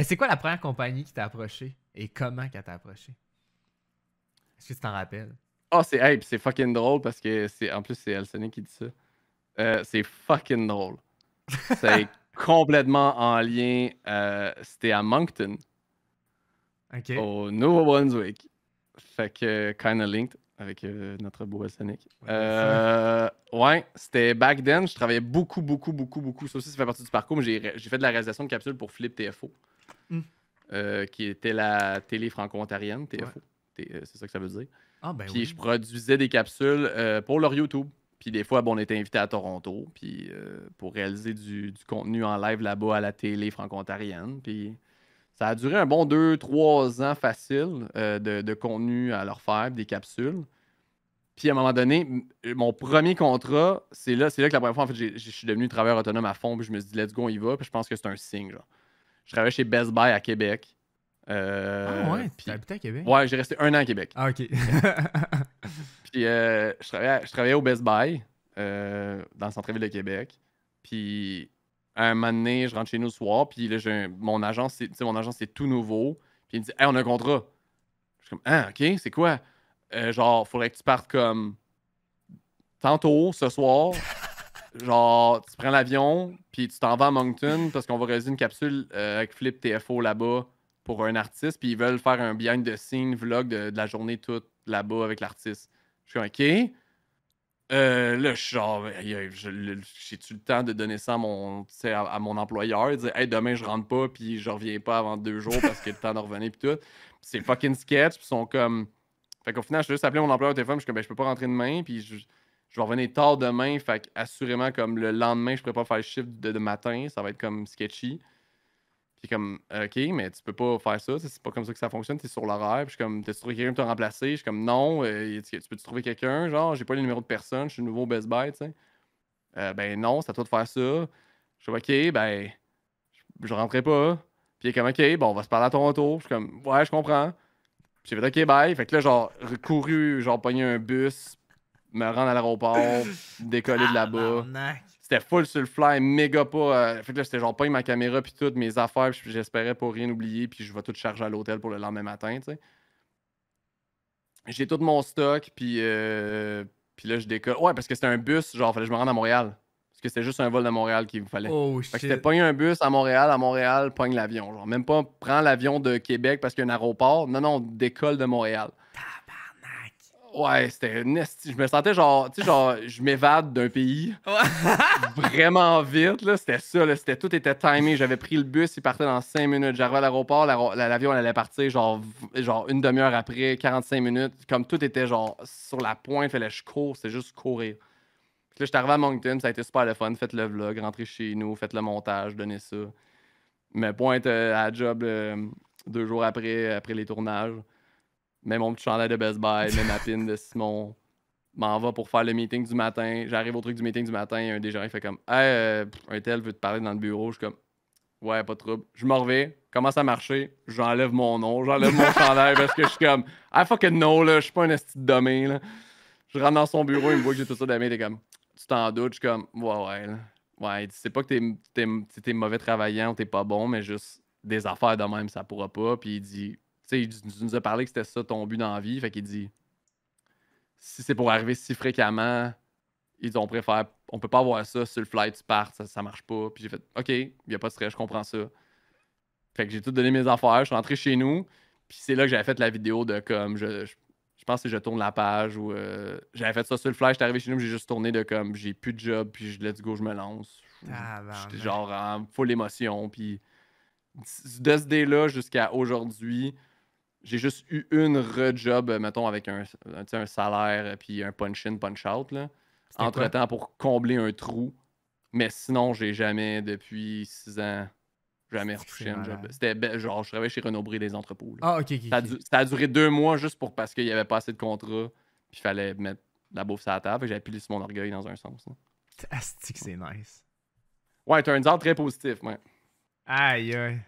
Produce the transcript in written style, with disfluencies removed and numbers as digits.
C'est quoi la première compagnie qui t'a approché et comment qu'elle t'a approché? Est-ce que tu t'en rappelles? Ah, c'est hey, pis c'est fucking drôle parce que en plus, c'est Elsonic qui dit ça. C'est fucking drôle. C'est complètement en lien. C'était à Moncton, Ok. au Nouveau-Brunswick. Fait que, kinda linked avec notre beau Elsonic. Yes, sir. Ouais, c'était back then. Je travaillais beaucoup, beaucoup, beaucoup, beaucoup. Ça aussi, ça fait partie du parcours. Mais j'ai fait de la réalisation de capsules pour Flip TFO, Hmm. qui était la télé franco-ontarienne, Ouais. TFO. C'est ça que ça veut dire. Ah, ben Puis je oui. produisais des capsules pour leur YouTube. Puis des fois, bon, on était invité à Toronto puis, pour réaliser du contenu en live là-bas à la télé franco-ontarienne. Puis ça a duré un bon 2-3 ans facile de contenu à leur faire, des capsules. Puis à un moment donné, mon premier contrat, c'est là que la première fois, en fait, je suis devenu travailleur autonome à fond. Puis je me suis dit, let's go, on y va. Puis je pense que c'est un signe. Genre. Je travaillais chez Best Buy à Québec. Ah ouais, tu Puis, habites à Québec? ouais, j'ai resté 1 an à Québec. Ah, ok. Puis je travaillais au Best Buy, dans le centre-ville de Québec. Puis à un moment donné, je rentre chez nous le soir, puis là, mon agence, c'est tout nouveau. Puis il me dit, hey, on a un contrat. Je suis comme, ah, ok, c'est quoi? Genre, faudrait que tu partes comme tantôt, ce soir. Genre, tu prends l'avion, puis tu t'en vas à Moncton parce qu'on va réaliser une capsule avec Flip TFO là-bas pour un artiste, puis ils veulent faire un behind the scene vlog de la journée toute là-bas avec l'artiste. Je suis comme, OK. Là, je suis genre, j'ai-tu le temps de donner ça à mon employeur? Il dit, hey, demain, je rentre pas, puis je reviens pas avant 2 jours parce qu'il y a le temps de revenir, puis tout. Puis c'est fucking sketch, puis ils sont comme. Fait qu'au final, je suis juste appelé mon employeur au téléphone, je suis comme, ben, je peux pas rentrer demain, puis je vais revenir tard demain, fait assurément, comme le lendemain, je pourrais pas faire le shift de matin, ça va être comme sketchy. Puis comme, OK, mais tu peux pas faire ça, c'est pas comme ça que ça fonctionne, t'es sur l'horaire. Puis je suis comme, t'as-tu trouvé quelqu'un pour te remplacer? Je suis comme, non, tu peux-tu trouver quelqu'un? Genre, j'ai pas les numéros de personne, je suis nouveau au Best Buy, tu sais. Ben non, c'est à toi de faire ça. Je suis comme, OK, ben, je rentrerai pas. Puis il est comme, OK, bon, on va se parler à Toronto. Je suis comme, ouais, je comprends. Puis j'ai fait, OK, bye. Fait que là, genre, recouru, genre, pogner un bus, me rendre à l'aéroport, décoller de là-bas. Tabarnak. C'était full sur le fly, méga pas. Fait que là, c'était genre pas ma caméra puis toutes mes affaires, puis j'espérais pas rien oublier, puis je vais tout charger à l'hôtel pour le lendemain matin, tu sais. J'ai tout mon stock, puis là, je décolle. Ouais, parce que c'était un bus, genre, fallait que je me rende à Montréal. Parce que c'était juste un vol de Montréal qu'il me fallait. Oh Fait que c'était shit. pogner un bus à Montréal, pogne l'avion. Genre, même pas prends l'avion de Québec parce qu'il y a un aéroport. Non, non, décolle de Montréal. Tabarnak. Ouais, c'était je me sentais genre, tu sais, genre, je m'évade d'un pays vraiment vite, là. C'était ça, là. Tout était timé. J'avais pris le bus, il partait dans 5 minutes. J'arrivais à l'aéroport, l'avion allait partir genre une demi-heure après, 45 minutes. Comme tout était genre sur la pointe, fallait que je cours, c'était juste courir. Puis là, j'étais arrivé à Moncton, ça a été super le fun. Faites le vlog, rentrez chez nous, faites le montage, donnez ça. Me pointe à la job 2 jours après les tournages. Mets mon petit chandail de Best Buy, mets ma pin de Simon. M'en va pour faire le meeting du matin. J'arrive au truc du meeting du matin. Il y a un déjeuner qui fait comme, hey, un tel veut te parler dans le bureau. Je suis comme, ouais, pas de trouble. Je me reviens, commence à marcher. J'enlève mon nom, j'enlève mon chandail parce que je suis comme, I fucking know, là. Je suis pas un esti de domaine, là. Je rentre dans son bureau, il me voit que j'ai tout ça dans les mains. Il est comme, tu t'en doutes. Je suis comme, ouais, ouais, là. Ouais, c'est pas que t'es mauvais travaillant ou t'es pas bon, mais juste des affaires de même, ça pourra pas. Puis il dit, tu sais, il nous a parlé que c'était ça ton but dans la vie. Fait qu'il dit, si c'est pour arriver si fréquemment, on préfère, on peut pas avoir ça sur le flight, tu pars, ça marche pas. Puis j'ai fait, OK, il y a pas de stress, je comprends ça. Fait que j'ai tout donné mes affaires, je suis rentré chez nous. Puis c'est là que j'avais fait la vidéo de comme, je pense que je tourne la page ou j'avais fait ça sur le fly, j'étais arrivé chez nous, j'ai juste tourné de comme, j'ai plus de job, puis let's go, je me lance. J'étais Tabarnak. genre en full émotion. Puis de ce day-là jusqu'à aujourd'hui, j'ai juste eu une re-job, mettons, avec un salaire, puis un punch-in, punch-out, là. C'était quoi? Entre-temps, pour combler un trou. Mais sinon, j'ai jamais, depuis 6 ans, jamais C'est que c'est retouché un job. malade. C'était genre, je travaillais chez Renaud Bré des entrepôts, là. Ah, ok, ok, ok. Ça a duré 2 mois juste parce qu'il y avait pas assez de contrats, puis il fallait mettre la bouffe sur la table. Fait que j'avais pilé sur mon orgueil dans un sens, là. Asti que c'est nice. Ouais, turns out très positif, ouais. Aïe, aïe.